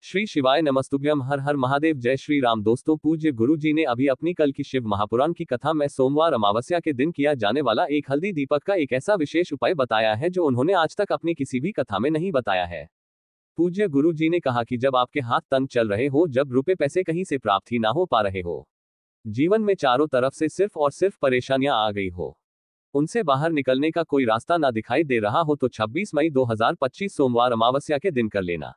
श्री शिवाय नमस्तुभ्यम। हर हर महादेव। जय श्री राम। दोस्तों, पूज्य गुरु जी ने अभी अपनी कल की शिव महापुराण की कथा में सोमवार अमावस्या के दिन किया जाने वाला एक हल्दी दीपक का एक ऐसा विशेष उपाय बताया है जो उन्होंने आज तक अपनी किसी भी कथा में नहीं बताया है। पूज्य गुरु जी ने कहा कि जब आपके हाथ तंग चल रहे हो, जब रुपए पैसे कहीं से प्राप्त ही ना हो पा रहे हो, जीवन में चारों तरफ से सिर्फ और सिर्फ परेशानियां आ गई हो, उनसे बाहर निकलने का कोई रास्ता ना दिखाई दे रहा हो, तो 26 मई 2025 सोमवार अमावस्या के दिन कर लेना।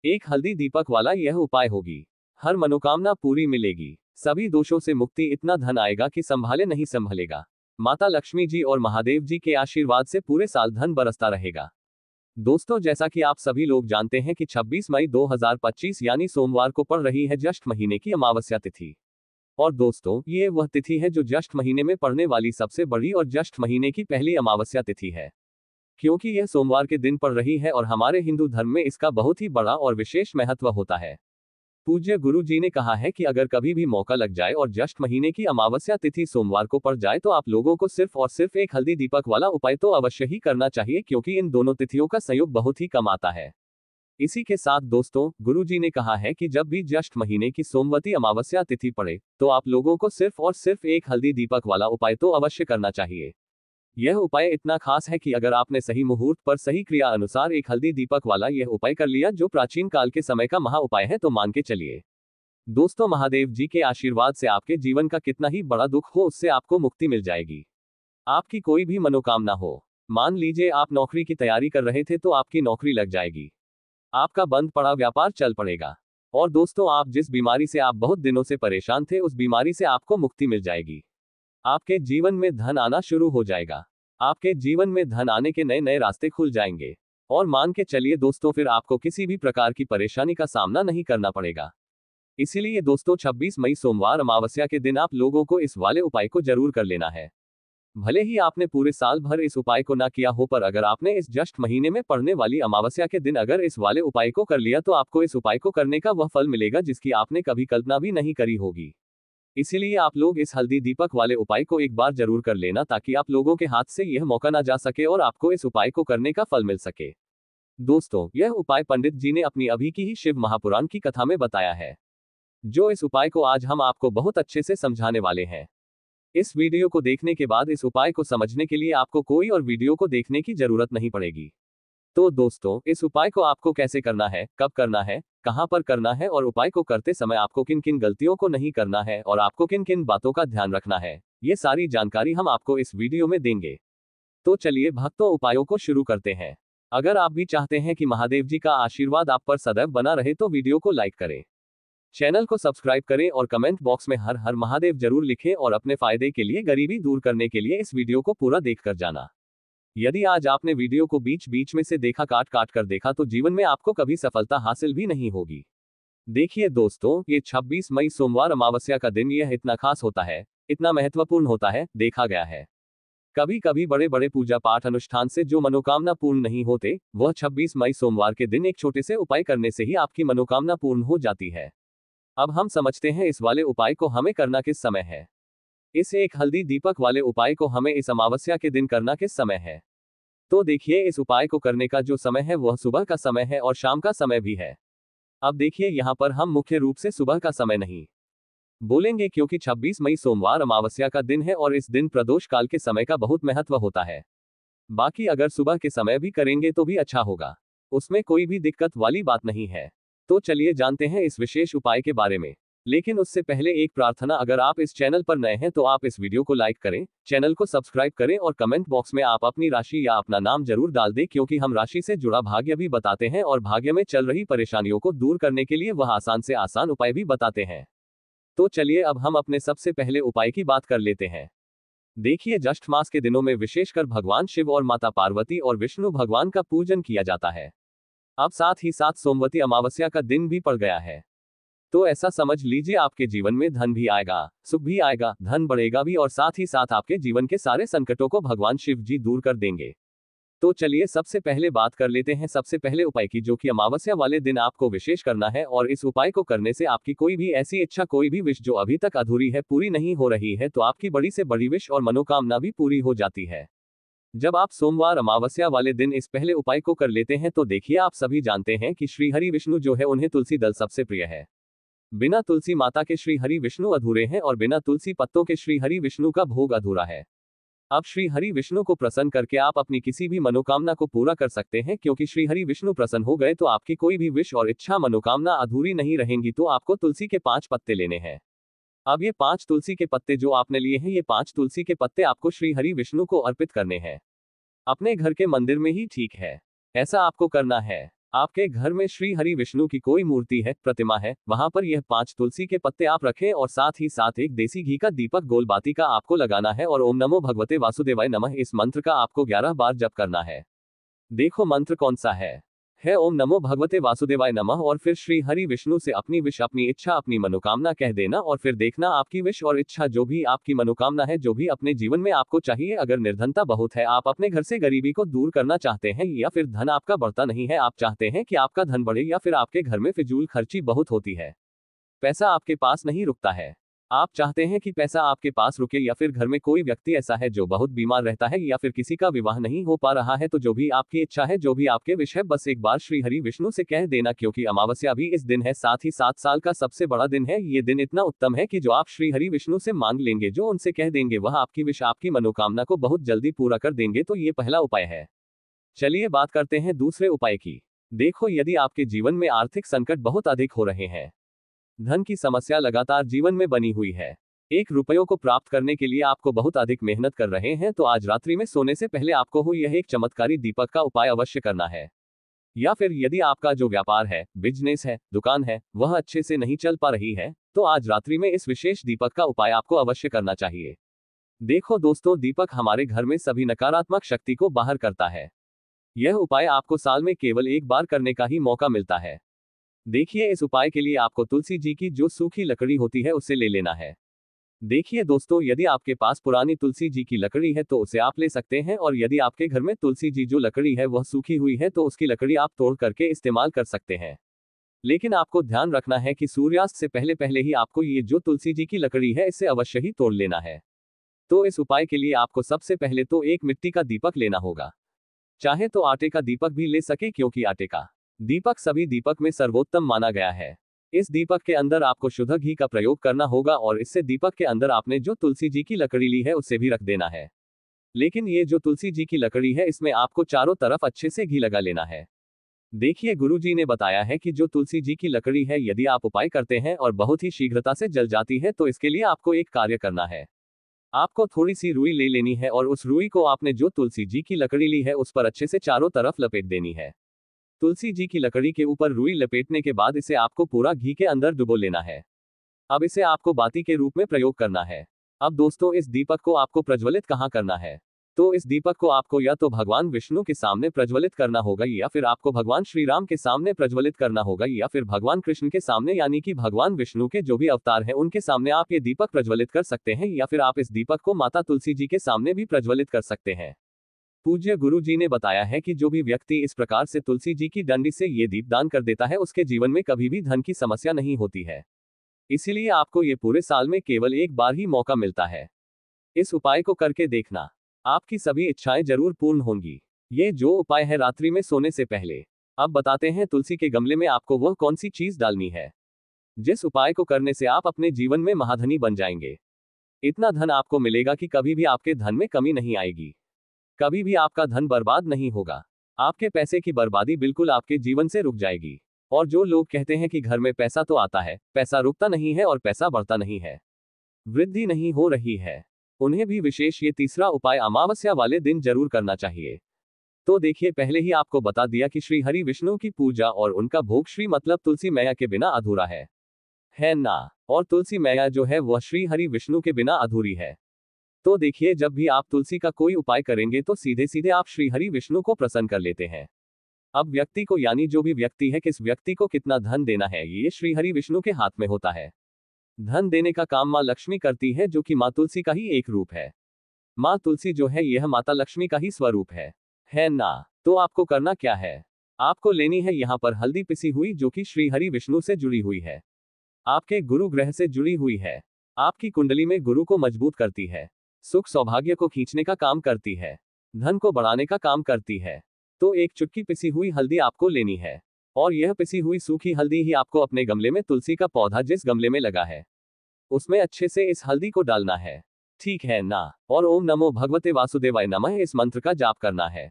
एक हल्दी दीपक वाला यह उपाय होगी, हर मनोकामना पूरी मिलेगी, सभी दोषों से मुक्ति, इतना धन आएगा कि संभाले नहीं संभलेगा। माता लक्ष्मी जी और महादेव जी के आशीर्वाद से पूरे साल धन बरसता रहेगा। दोस्तों, जैसा कि आप सभी लोग जानते हैं कि 26 मई 2025 यानी सोमवार को पड़ रही है ज्येष्ठ महीने की अमावस्या तिथि। और दोस्तों, ये वह तिथि है जो ज्येष्ठ महीने में पड़ने वाली सबसे बड़ी और ज्येष्ठ महीने की पहली अमावस्या तिथि है। क्योंकि यह सोमवार के दिन पड़ रही है और हमारे हिंदू धर्म में इसका बहुत ही बड़ा और विशेष महत्व होता है। पूज्य गुरु जी ने कहा है कि अगर कभी भी मौका लग जाए और ज्येष्ठ महीने की अमावस्या तिथि सोमवार को पड़ जाए, तो आप लोगों को सिर्फ और सिर्फ एक हल्दी दीपक वाला उपाय तो अवश्य ही करना चाहिए, क्योंकि इन दोनों तिथियों का संयोग बहुत ही कम आता है। इसी के साथ दोस्तों, गुरु जी ने कहा है कि जब भी ज्येष्ठ महीने की सोमवती अमावस्या तिथि पड़े, तो आप लोगों को सिर्फ और सिर्फ एक हल्दी दीपक वाला उपाय तो अवश्य करना चाहिए। यह उपाय इतना खास है कि अगर आपने सही मुहूर्त पर सही क्रिया अनुसार एक हल्दी दीपक वाला यह उपाय कर लिया, जो प्राचीन काल के समय का महा उपाय है, तो मान के चलिए दोस्तों, महादेव जी के आशीर्वाद से आपके जीवन का कितना ही बड़ा दुख हो, उससे आपको मुक्ति मिल जाएगी। आपकी कोई भी मनोकामना हो, मान लीजिए आप नौकरी की तैयारी कर रहे थे, तो आपकी नौकरी लग जाएगी, आपका बंद पड़ा व्यापार चल पड़ेगा, और दोस्तों, आप जिस बीमारी से आप बहुत दिनों से परेशान थे, उस बीमारी से आपको मुक्ति मिल जाएगी। आपके जीवन में धन आना शुरू हो जाएगा, आपके जीवन में धन आने के नए नए रास्ते खुल जाएंगे, और मान के चलिए दोस्तों, फिर आपको किसी भी प्रकार की परेशानी का सामना नहीं करना पड़ेगा। इसीलिए दोस्तों, 26 मई सोमवार अमावस्या के दिन आप लोगों को इस वाले उपाय को जरूर कर लेना है। भले ही आपने पूरे साल भर इस उपाय को ना किया हो, पर अगर आपने इस ज्येष्ठ महीने में पड़ने वाली अमावस्या के दिन अगर इस वाले उपाय को कर लिया, तो आपको इस उपाय को करने का वह फल मिलेगा जिसकी आपने कभी कल्पना भी नहीं करी होगी। इसीलिए आप लोग इस हल्दी दीपक वाले उपाय को एक बार जरूर कर लेना, ताकि आप लोगों के हाथ से यह मौका ना जा सके और आपको इस उपाय को करने का फल मिल सके। दोस्तों, यह उपाय पंडित जी ने अपनी अभी की ही शिव महापुराण की कथा में बताया है, जो इस उपाय को आज हम आपको बहुत अच्छे से समझाने वाले हैं। इस वीडियो को देखने के बाद इस उपाय को समझने के लिए आपको कोई और वीडियो को देखने की जरूरत नहीं पड़ेगी। तो दोस्तों, इस उपाय को आपको कैसे करना है, कब करना है, कहां पर करना है, और उपाय को करते समय आपको किन किन गलतियों को नहीं करना है, और आपको किन किन बातों का ध्यान रखना है, ये सारी जानकारी हम आपको इस वीडियो में देंगे। तो चलिए भक्तों, उपायों को शुरू करते हैं। अगर आप भी चाहते हैं कि महादेव जी का आशीर्वाद आप पर सदैव बना रहे, तो वीडियो को लाइक करें, चैनल को सब्सक्राइब करें और कमेंट बॉक्स में हर हर महादेव जरूर लिखें, और अपने फायदे के लिए, गरीबी दूर करने के लिए इस वीडियो को पूरा देख कर जाना। यदि आज आपने वीडियो को बीच बीच में से देखा, काट काट कर देखा, तो जीवन में आपको कभी सफलता हासिल भी नहीं होगी। देखिए दोस्तों, ये 26 मई सोमवार अमावस्या का दिन यह इतना खास होता है, इतना महत्वपूर्ण होता है, देखा गया है कभी कभी बड़े बड़े पूजा पाठ अनुष्ठान से जो मनोकामना पूर्ण नहीं होते, वह 26 मई सोमवार के दिन एक छोटे से उपाय करने से ही आपकी मनोकामना पूर्ण हो जाती है। अब हम समझते हैं इस वाले उपाय को हमें करना किस समय है। इस एक हल्दी दीपक वाले उपाय को हमें इस अमावस्या के दिन करना किस समय है। तो देखिए, इस उपाय को करने का जो समय है वह सुबह का समय है और शाम का समय भी है। अब देखिए, यहाँ पर हम मुख्य रूप से सुबह का समय नहीं बोलेंगे, क्योंकि 26 मई सोमवार अमावस्या का दिन है और इस दिन प्रदोष काल के समय का बहुत महत्व होता है। बाकी अगर सुबह के समय भी करेंगे तो भी अच्छा होगा, उसमें कोई भी दिक्कत वाली बात नहीं है। तो चलिए जानते हैं इस विशेष उपाय के बारे में। लेकिन उससे पहले एक प्रार्थना, अगर आप इस चैनल पर नए हैं तो आप इस वीडियो को लाइक करें, चैनल को सब्सक्राइब करें, और कमेंट बॉक्स में आप अपनी राशि या अपना नाम जरूर डाल दें, क्योंकि हम राशि से जुड़ा भाग्य भी बताते हैं और भाग्य में चल रही परेशानियों को दूर करने के लिए वह आसान से आसान उपाय भी बताते हैं। तो चलिए अब हम अपने सबसे पहले उपाय की बात कर लेते हैं। देखिए, ज्येष्ठ मास के दिनों में विशेषकर भगवान शिव और माता पार्वती और विष्णु भगवान का पूजन किया जाता है। अब साथ ही साथ सोमवती अमावस्या का दिन भी पड़ गया है, तो ऐसा समझ लीजिए आपके जीवन में धन भी आएगा, सुख भी आएगा, धन बढ़ेगा भी, और साथ ही साथ आपके जीवन के सारे संकटों को भगवान शिव जी दूर कर देंगे। तो चलिए सबसे पहले बात कर लेते हैं सबसे पहले उपाय की, जो कि अमावस्या वाले दिन आपको विशेष करना है, और इस उपाय को करने से आपकी कोई भी ऐसी इच्छा, कोई भी विश जो अभी तक अधूरी है, पूरी नहीं हो रही है, तो आपकी बड़ी से बड़ी विश और मनोकामना भी पूरी हो जाती है। जब आप सोमवार अमावस्या वाले दिन इस पहले उपाय को कर लेते हैं तो देखिए, आप सभी जानते हैं कि श्री हरि विष्णु जो है उन्हें तुलसी दल सबसे प्रिय है। बिना तुलसी माता के श्री हरि विष्णु अधूरे हैं और बिना तुलसी पत्तों के श्री हरि विष्णु का भोग अधूरा है। अब श्री हरि विष्णु को प्रसन्न करके आप अपनी किसी भी मनोकामना को पूरा कर सकते हैं, क्योंकि श्री हरि विष्णु प्रसन्न हो गए तो आपकी कोई भी विश और इच्छा मनोकामना अधूरी नहीं रहेंगी। तो आपको तुलसी के 5 पत्ते लेने हैं। अब ये 5 तुलसी के पत्ते जो आपने लिए हैं, ये 5 तुलसी के पत्ते आपको श्री हरि विष्णु को अर्पित करने हैं। अपने घर के मंदिर में ही ठीक है, ऐसा आपको करना है। आपके घर में श्री हरि विष्णु की कोई मूर्ति है, प्रतिमा है, वहां पर यह 5 तुलसी के पत्ते आप रखें और साथ ही साथ एक देसी घी का दीपक गोल बाती का आपको लगाना है और ओम नमो भगवते वासुदेवाय नमः इस मंत्र का आपको 11 बार जप करना है। देखो मंत्र कौन सा है ओम नमो भगवते वासुदेवाय नमः। और फिर श्री हरि विष्णु से अपनी विश, अपनी इच्छा, अपनी मनोकामना कह देना और फिर देखना आपकी विश और इच्छा, जो भी आपकी मनोकामना है, जो भी अपने जीवन में आपको चाहिए। अगर निर्धनता बहुत है, आप अपने घर से गरीबी को दूर करना चाहते हैं, या फिर धन आपका बढ़ता नहीं है, आप चाहते हैं कि आपका धन बढ़े, या फिर आपके घर में फिजूल खर्ची बहुत होती है, पैसा आपके पास नहीं रुकता है, आप चाहते हैं कि पैसा आपके पास रुके, या फिर घर में कोई व्यक्ति ऐसा है जो बहुत बीमार रहता है, या फिर किसी का विवाह नहीं हो पा रहा है, तो जो भी आपकी इच्छा है, जो भी आपके विष है, बस एक बार श्री हरि विष्णु से कह देना। क्योंकि अमावस्या भी इस दिन है, साथ ही 7 साल का सबसे बड़ा दिन है। ये दिन इतना उत्तम है कि जो आप श्री हरि विष्णु से मांग लेंगे, जो उनसे कह देंगे, वह आपकी विष, आपकी मनोकामना को बहुत जल्दी पूरा कर देंगे। तो ये पहला उपाय है। चलिए बात करते हैं दूसरे उपाय की। देखो, यदि आपके जीवन में आर्थिक संकट बहुत अधिक हो रहे हैं, धन की समस्या लगातार जीवन में बनी हुई है, 1 रुपयों को प्राप्त करने के लिए आपको बहुत अधिक मेहनत कर रहे हैं, तो आज रात्रि में सोने से पहले आपको हो यह एक चमत्कारी दीपक का उपाय अवश्य करना है। या फिर यदि आपका जो व्यापार है, बिजनेस है, दुकान है, वह अच्छे से नहीं चल पा रही है, तो आज रात्रि में इस विशेष दीपक का उपाय आपको अवश्य करना चाहिए। देखो दोस्तों, दीपक हमारे घर में सभी नकारात्मक शक्ति को बाहर करता है। यह उपाय आपको साल में केवल 1 बार करने का ही मौका मिलता है। देखिए, इस उपाय के लिए आपको तुलसी जी की जो सूखी लकड़ी होती है उसे ले लेना है। देखिए दोस्तों, यदि आपके पास पुरानी तुलसी जी की लकड़ी है तो उसे आप ले सकते हैं, और यदि आपके घर में तुलसी जी जो लकड़ी है वह सूखी हुई है तो उसकी लकड़ी आप तोड़ करके इस्तेमाल कर सकते हैं। लेकिन आपको ध्यान रखना है कि सूर्यास्त से पहले पहले ही आपको ये जो तुलसी जी की लकड़ी है इसे अवश्य ही तोड़ लेना है। तो इस उपाय के लिए आपको सबसे पहले तो एक मिट्टी का दीपक लेना होगा। चाहे तो आटे का दीपक भी ले सके, क्योंकि आटे का दीपक सभी दीपक में सर्वोत्तम माना गया है। इस दीपक के अंदर आपको शुद्ध घी का प्रयोग करना होगा, और इससे दीपक के अंदर आपने जो तुलसी जी की लकड़ी ली है उसे भी रख देना है। लेकिन ये जो तुलसी जी की लकड़ी है, इसमें आपको चारों तरफ अच्छे से घी लगा लेना है। देखिए, गुरुजी ने बताया है कि जो तुलसी जी की लकड़ी है, यदि आप उपाय करते हैं और बहुत ही शीघ्रता से जल जाती है, तो इसके लिए आपको एक कार्य करना है। आपको थोड़ी सी रुई ले लेनी है और उस रुई को आपने जो तुलसी जी की लकड़ी ली है उस पर अच्छे से चारों तरफ लपेट देनी है। तुलसी जी की लकड़ी के ऊपर रुई लपेटने के बाद इसे आपको पूरा घी के अंदर डुबो लेना है। अब इसे आपको बाती के रूप में प्रयोग करना है। अब दोस्तों, इस दीपक को आपको प्रज्वलित कहाँ करना है? तो इस दीपक को आपको या तो भगवान विष्णु के सामने प्रज्वलित करना होगा, या फिर आपको भगवान श्री राम के सामने प्रज्वलित करना होगा, या फिर भगवान कृष्ण के सामने, यानी कि भगवान विष्णु के जो भी अवतार हैं उनके सामने आप ये दीपक प्रज्वलित कर सकते हैं, या फिर आप इस दीपक को माता तुलसी जी के सामने भी प्रज्वलित कर सकते हैं। पूज्य गुरु जी ने बताया है कि जो भी व्यक्ति इस प्रकार से तुलसी जी की डंडी से ये दीप दान कर देता है, उसके जीवन में कभी भी धन की समस्या नहीं होती है। इसीलिए आपको ये पूरे साल में केवल 1 बार ही मौका मिलता है। इस उपाय को करके देखना, आपकी सभी इच्छाएं जरूर पूर्ण होंगी। ये जो उपाय है रात्रि में सोने से पहले। अब बताते हैं तुलसी के गमले में आपको वह कौन सी चीज डालनी है, जिस उपाय को करने से आप अपने जीवन में महाधनी बन जाएंगे। इतना धन आपको मिलेगा कि कभी भी आपके धन में कमी नहीं आएगी, कभी भी आपका धन बर्बाद नहीं होगा। आपके पैसे की बर्बादी बिल्कुल आपके जीवन से रुक जाएगी। और जो लोग कहते हैं कि घर में पैसा तो आता है, पैसा रुकता नहीं है और पैसा बढ़ता नहीं है, वृद्धि नहीं हो रही है, उन्हें भी विशेष ये तीसरा उपाय अमावस्या वाले दिन जरूर करना चाहिए। तो देखिए, पहले ही आपको बता दिया कि श्री हरि विष्णु की पूजा और उनका भोग श्री मतलब तुलसी मैया के बिना अधूरा है ना? और तुलसी मैया जो है वह श्री हरि विष्णु के बिना अधूरी है। तो देखिए, जब भी आप तुलसी का कोई उपाय करेंगे तो सीधे सीधे आप श्री हरि विष्णु को प्रसन्न कर लेते हैं। अब व्यक्ति को, यानी जो भी व्यक्ति है, किस व्यक्ति को कितना धन देना है, ये श्री हरि विष्णु के हाथ में होता है। धन देने का काम माँ लक्ष्मी करती है, जो कि माँ तुलसी का ही एक रूप है। माँ तुलसी जो है यह माता लक्ष्मी का ही स्वरूप है ना? तो आपको करना क्या है? आपको लेनी है यहाँ पर हल्दी पिसी हुई, जो कि श्री हरि विष्णु से जुड़ी हुई है, आपके गुरु ग्रह से जुड़ी हुई है, आपकी कुंडली में गुरु को मजबूत करती है, सुख सौभाग्य को खींचने का काम करती है। धन को बढ़ाने का काम करती है। तो एक चुटकी पिसी हुई हल्दी आपको लेनी है, और यह पिसी हुई सूखी हल्दी ही आपको अपने गमले में तुलसी का पौधा जिस गमले में लगा है उसमें अच्छे से इस हल्दी को डालना है, ठीक है ना। और ओम नमो भगवते वासुदेवाय नमः इस मंत्र का जाप करना है।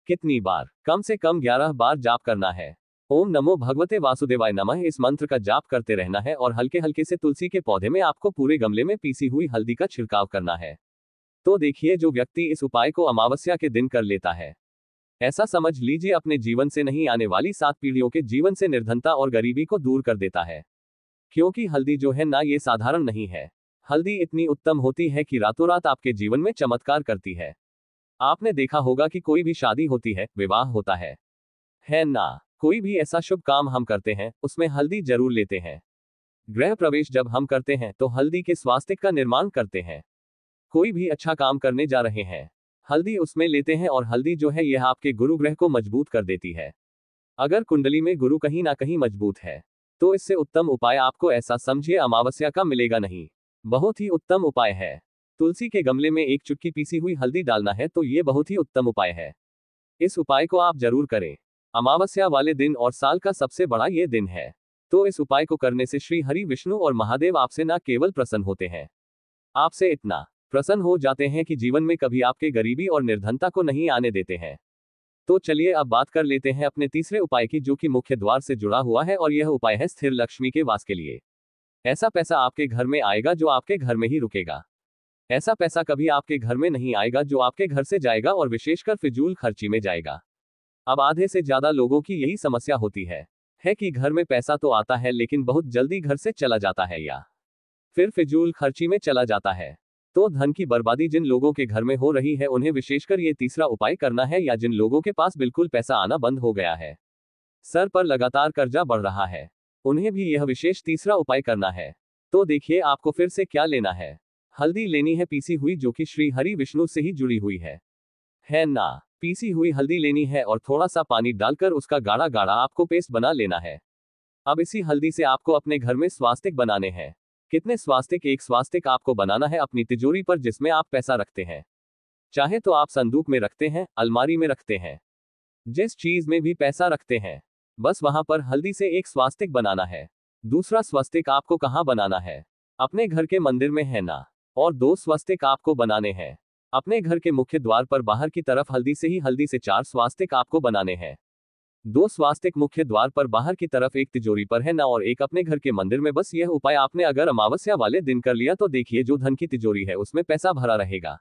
कितनी बार? कम से कम 11 बार जाप करना है। ओम नमो भगवते वासुदेवाय नमः इस मंत्र का जाप करते रहना है और हल्के हल्के से तुलसी के पौधे में आपको पूरे गमले में पीसी हुई हल्दी का छिड़काव करना है। तो देखिए, जो व्यक्ति इस उपाय को अमावस्या के दिन कर लेता है, ऐसा समझ लीजिए अपने जीवन से नहीं आने वाली 7 पीढ़ियों के जीवन से निर्धनता और गरीबी को दूर कर देता है। क्योंकि हल्दी जो है ना, ये साधारण नहीं है। हल्दी इतनी उत्तम होती है कि रातों रात आपके जीवन में चमत्कार करती है। आपने देखा होगा कि कोई भी शादी होती है, विवाह होता है ना, कोई भी ऐसा शुभ काम हम करते हैं उसमें हल्दी जरूर लेते हैं। गृह प्रवेश जब हम करते हैं तो हल्दी के स्वास्तिक का निर्माण करते हैं। कोई भी अच्छा काम करने जा रहे हैं, हल्दी उसमें लेते हैं, और हल्दी जो है यह आपके गुरु ग्रह को मजबूत कर देती है। अगर कुंडली में गुरु कहीं ना कहीं मजबूत है तो इससे उत्तम उपाय आपको ऐसा समझिए अमावस्या का मिलेगा नहीं। बहुत ही उत्तम उपाय है। तुलसी के गमले में एक चुटकी पीसी हुई हल्दी डालना है, तो ये बहुत ही उत्तम उपाय है। इस उपाय को आप जरूर करें। अमावस्या वाले दिन और साल का सबसे बड़ा ये दिन है। तो इस उपाय को करने से श्री हरि विष्णु और महादेव आपसे न केवल प्रसन्न होते हैं, आपसे इतना प्रसन्न हो जाते हैं कि जीवन में कभी आपके गरीबी और निर्धनता को नहीं आने देते हैं। तो चलिए अब बात कर लेते हैं अपने तीसरे उपाय की, जो कि मुख्य द्वार से जुड़ा हुआ है, और यह उपाय है स्थिर लक्ष्मी के वास के लिए। ऐसा पैसा आपके घर में आएगा जो आपके घर में ही रुकेगा। ऐसा पैसा कभी आपके घर में नहीं आएगा जो आपके घर से जाएगा, और विशेषकर फिजूल खर्ची में जाएगा। अब आधे से ज्यादा लोगों की यही समस्या होती है कि घर में पैसा तो आता है लेकिन बहुत जल्दी घर से चला जाता है, या फिर फिजूल खर्ची में चला जाता है। तो धन की बर्बादी जिन लोगों के घर में हो रही है उन्हें विशेषकर ये तीसरा उपाय करना है, या जिन लोगों के पास बिल्कुल पैसा आना बंद हो गया है, सर पर लगातार कर्जा बढ़ रहा है, उन्हें भी यह विशेष तीसरा उपाय करना है। तो देखिए आपको फिर से क्या लेना है। हल्दी लेनी है पीसी हुई, जो कि श्री हरि विष्णु से ही जुड़ी हुई है ना। पीसी हुई हल्दी लेनी है और थोड़ा सा पानी डालकर उसका गाढ़ा गाढ़ा आपको पेस्ट बना लेना है। अब इसी हल्दी से आपको अपने घर में स्वास्तिक बनाने हैं। कितने स्वास्तिक? एक स्वास्तिक आपको बनाना है अपनी तिजोरी पर, जिसमें आप पैसा रखते हैं। चाहे तो आप संदूक में रखते हैं, अलमारी में रखते हैं, जिस चीज में भी पैसा रखते हैं, बस वहां पर हल्दी से एक स्वास्तिक बनाना है। दूसरा स्वास्तिक आपको कहां बनाना है? अपने घर के मंदिर में, है ना। और 2 स्वास्तिक आपको बनाने हैं अपने घर के मुख्य द्वार पर बाहर की तरफ। हल्दी से 4 स्वास्तिक आपको बनाने हैं। 2 स्वास्तिक मुख्य द्वार पर बाहर की तरफ, एक तिजोरी पर, है ना, और एक अपने घर के मंदिर में। बस यह उपाय आपने अगर अमावस्या वाले दिन कर लिया तो देखिए जो धन की तिजोरी है उसमें पैसा भरा रहेगा।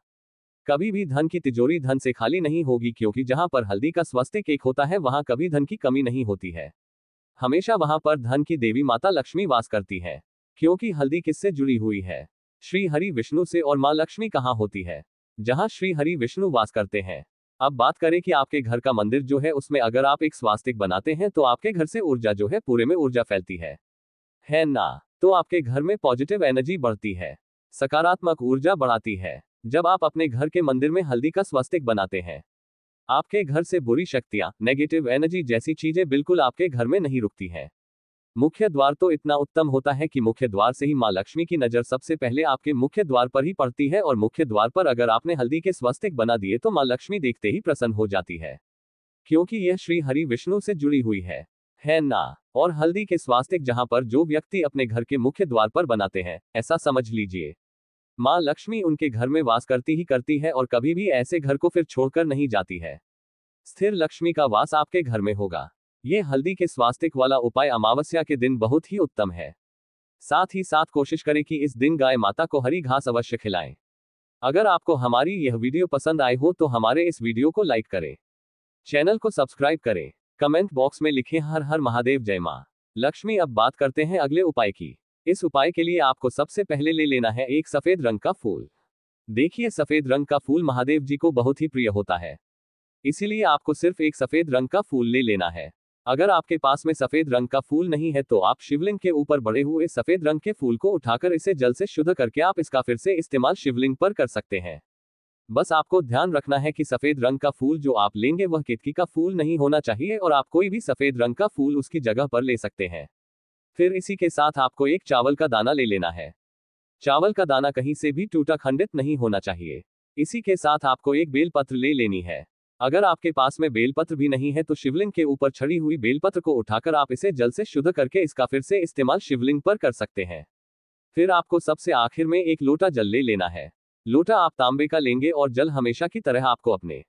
कभी भी धन की तिजोरी धन से खाली नहीं होगी, क्योंकि जहां पर हल्दी का स्वास्तिक एक होता है वहां कभी धन की कमी नहीं होती है। हमेशा वहां पर धन की देवी माता लक्ष्मी वास करती है। क्योंकि हल्दी किससे जुड़ी हुई है? श्री हरि विष्णु से। और मां लक्ष्मी कहां होती है? जहां श्री हरि विष्णु वास करते हैं। अब बात करें कि आपके घर का मंदिर जो है उसमें अगर आप एक स्वास्तिक बनाते हैं तो आपके घर से ऊर्जा जो है पूरे में ऊर्जा फैलती है ना। तो आपके घर में पॉजिटिव एनर्जी बढ़ती है, सकारात्मक ऊर्जा बढ़ाती है। जब आप अपने घर के मंदिर में हल्दी का स्वास्तिक बनाते हैं, आपके घर से बुरी शक्तियां, नेगेटिव एनर्जी जैसी चीजें बिल्कुल आपके घर में नहीं रुकती हैं। मुख्य द्वार तो इतना उत्तम होता है कि मुख्य द्वार से ही मां लक्ष्मी की नजर सबसे पहले आपके मुख्य द्वार पर ही पड़ती है, और मुख्य द्वार पर अगर आपने हल्दी के स्वास्तिक बना दिए तो मां लक्ष्मी देखते ही प्रसन्न हो जाती है, क्योंकि यह श्री हरि विष्णु से जुड़ी हुई है ना। और हल्दी के स्वास्तिक जहां पर जो व्यक्ति अपने घर के मुख्य द्वार पर बनाते हैं, ऐसा समझ लीजिए मां लक्ष्मी उनके घर में वास करती ही करती है, और कभी भी ऐसे घर को फिर छोड़कर नहीं जाती है। स्थिर लक्ष्मी का वास आपके घर में होगा। ये हल्दी के स्वास्तिक वाला उपाय अमावस्या के दिन बहुत ही उत्तम है। साथ ही साथ कोशिश करें कि इस दिन गाय माता को हरी घास अवश्य खिलाएं। अगर आपको हमारी यह वीडियो पसंद आई हो तो हमारे इस वीडियो को लाइक करें, चैनल को सब्सक्राइब करें, कमेंट बॉक्स में लिखें हर हर महादेव जय मां लक्ष्मी। अब बात करते हैं अगले उपाय की। इस उपाय के लिए आपको सबसे पहले ले लेना है एक सफेद रंग का फूल। देखिए सफेद रंग का फूल महादेव जी को बहुत ही प्रिय होता है, इसीलिए आपको सिर्फ एक सफेद रंग का फूल ले लेना है। अगर आपके पास में सफेद रंग का फूल नहीं है तो आप शिवलिंग के ऊपर बड़े हुए सफेद रंग के फूल को उठाकर इसे जल से शुद्ध करके आप इसका फिर से इस्तेमाल शिवलिंग पर कर सकते हैं। बस आपको ध्यान रखना है कि सफेद रंग का फूल जो आप लेंगे वह केतकी का फूल नहीं होना चाहिए, और आप कोई भी सफेद रंग का फूल उसकी जगह पर ले सकते हैं। फिर इसी के साथ आपको एक चावल का दाना ले लेना है। चावल का दाना कहीं से भी टूटा खंडित नहीं होना चाहिए। इसी के साथ आपको एक बेलपत्र ले लेनी है। अगर आपके पास में बेलपत्र भी नहीं है तो शिवलिंग के ऊपर चढ़ी हुई बेलपत्र को उठाकर आप इसे जल से शुद्ध करके इसका फिर से इस्तेमाल शिवलिंग पर कर सकते हैं। फिर आपको सबसे आखिर में एक लोटा जल ले लेना है। लोटा आप तांबे का लेंगे और जल हमेशा की तरह आपको अपने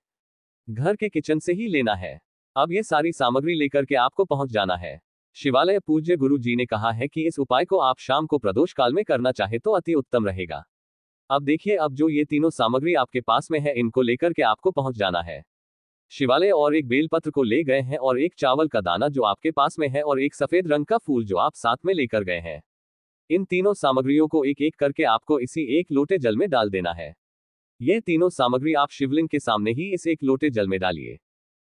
घर के किचन से ही लेना है। अब ये सारी सामग्री लेकर के आपको पहुंच जाना है शिवालय। पूज्य गुरु जी ने कहा है कि इस उपाय को आप शाम को प्रदोष काल में करना चाहे तो अति उत्तम रहेगा। अब देखिए, अब जो ये तीनों सामग्री आपके पास में है इनको लेकर के आपको पहुंच जाना है शिवालय, और एक बेलपत्र को ले गए हैं और एक चावल का दाना जो आपके पास में है और एक सफेद रंग का फूल जो आप साथ में लेकर गए हैं। इन तीनों सामग्रियों को एक एक करके आपको इसी एक लोटे जल में डाल देना है। ये तीनों सामग्री आप शिवलिंग के सामने ही इस एक लोटे जल में डालिए।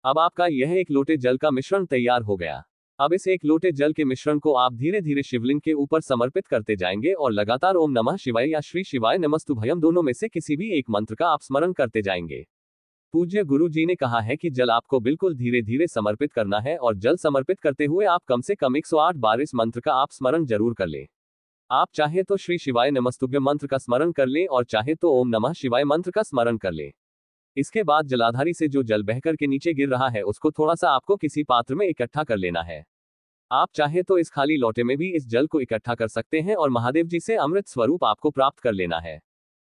अब आपका यह एक लोटे जल का मिश्रण तैयार हो गया। अब इस एक लोटे जल के मिश्रण को आप धीरे धीरे शिवलिंग के ऊपर समर्पित करते जाएंगे और लगातार ओम नमः शिवाय या श्री शिवाय नमस्तुभयम दोनों में से किसी भी एक मंत्र का आप स्मरण करते जाएंगे। पूज्य गुरु जी ने कहा है कि जल आपको बिल्कुल धीरे धीरे समर्पित करना है और जल समर्पित करते हुए आप कम से कम 108 बार इस मंत्र का आप स्मरण जरूर कर लें। आप चाहे तो श्री शिवाय नमस्तुभ्यम मंत्र का स्मरण कर लें और चाहे तो ओम नमः शिवाय मंत्र का स्मरण कर लें। इसके बाद जलाधारी से जो जल बहकर के नीचे गिर रहा है उसको थोड़ा सा आपको किसी पात्र में इकट्ठा कर लेना है। आप चाहे तो इस खाली लोटे में भी इस जल को इकट्ठा कर सकते हैं और महादेव जी से अमृत स्वरूप आपको प्राप्त कर लेना है।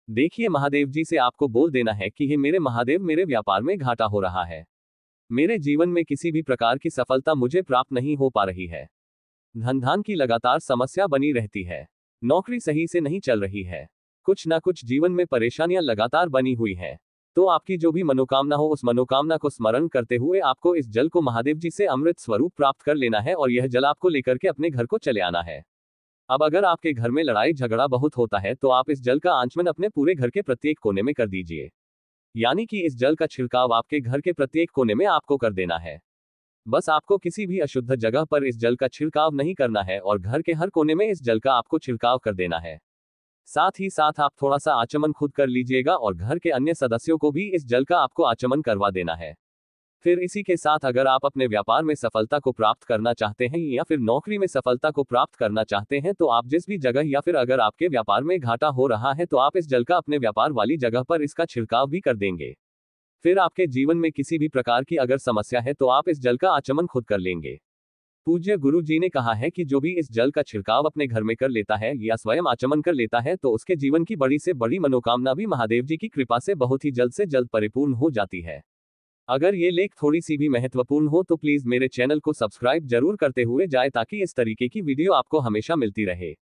देखिए, महादेव जी से आपको बोल देना है कि हे मेरे महादेव, मेरे व्यापार में घाटा हो रहा है, मेरे जीवन में किसी भी प्रकार की सफलता मुझे प्राप्त नहीं हो पा रही है, धन की लगातार समस्या बनी रहती है, नौकरी सही से नहीं चल रही है, कुछ ना कुछ जीवन में परेशानियां लगातार बनी हुई हैं। तो आपकी जो भी मनोकामना हो उस मनोकामना को स्मरण करते हुए आपको इस जल को महादेव जी से अमृत स्वरूप प्राप्त कर लेना है और यह जल आपको लेकर के अपने घर को चले आना है। अब अगर आपके घर में लड़ाई झगड़ा बहुत होता है तो आप इस जल का आचमन अपने पूरे घर के प्रत्येक कोने में कर दीजिए। यानी कि इस जल का छिड़काव आपके घर के प्रत्येक कोने में आपको कर देना है। बस आपको किसी भी अशुद्ध जगह पर इस जल का छिड़काव नहीं करना है और घर के हर कोने में इस जल का आपको छिड़काव कर देना है। साथ ही साथ आप थोड़ा सा आचमन खुद कर लीजिएगा और घर के अन्य सदस्यों को भी इस जल का आपको आचमन करवा देना है। फिर इसी के साथ अगर आप अपने व्यापार में सफलता को प्राप्त करना चाहते हैं या फिर नौकरी में सफलता को प्राप्त करना चाहते हैं तो आप जिस भी जगह या फिर अगर आपके व्यापार में घाटा हो रहा है तो आप इस जल का अपने व्यापार वाली जगह पर इसका छिड़काव भी कर देंगे। फिर आपके जीवन में किसी भी प्रकार की अगर समस्या है तो आप इस जल का आचमन खुद कर लेंगे। पूज्य गुरु जी ने कहा है कि जो भी इस जल का छिड़काव अपने घर में कर लेता है या स्वयं आचमन कर लेता है तो उसके जीवन की बड़ी से बड़ी मनोकामना भी महादेव जी की कृपा से बहुत ही जल्द से जल्द परिपूर्ण हो जाती है। अगर ये लेख थोड़ी सी भी महत्वपूर्ण हो तो प्लीज मेरे चैनल को सब्सक्राइब जरूर करते हुए जाए ताकि इस तरीके की वीडियो आपको हमेशा मिलती रहे।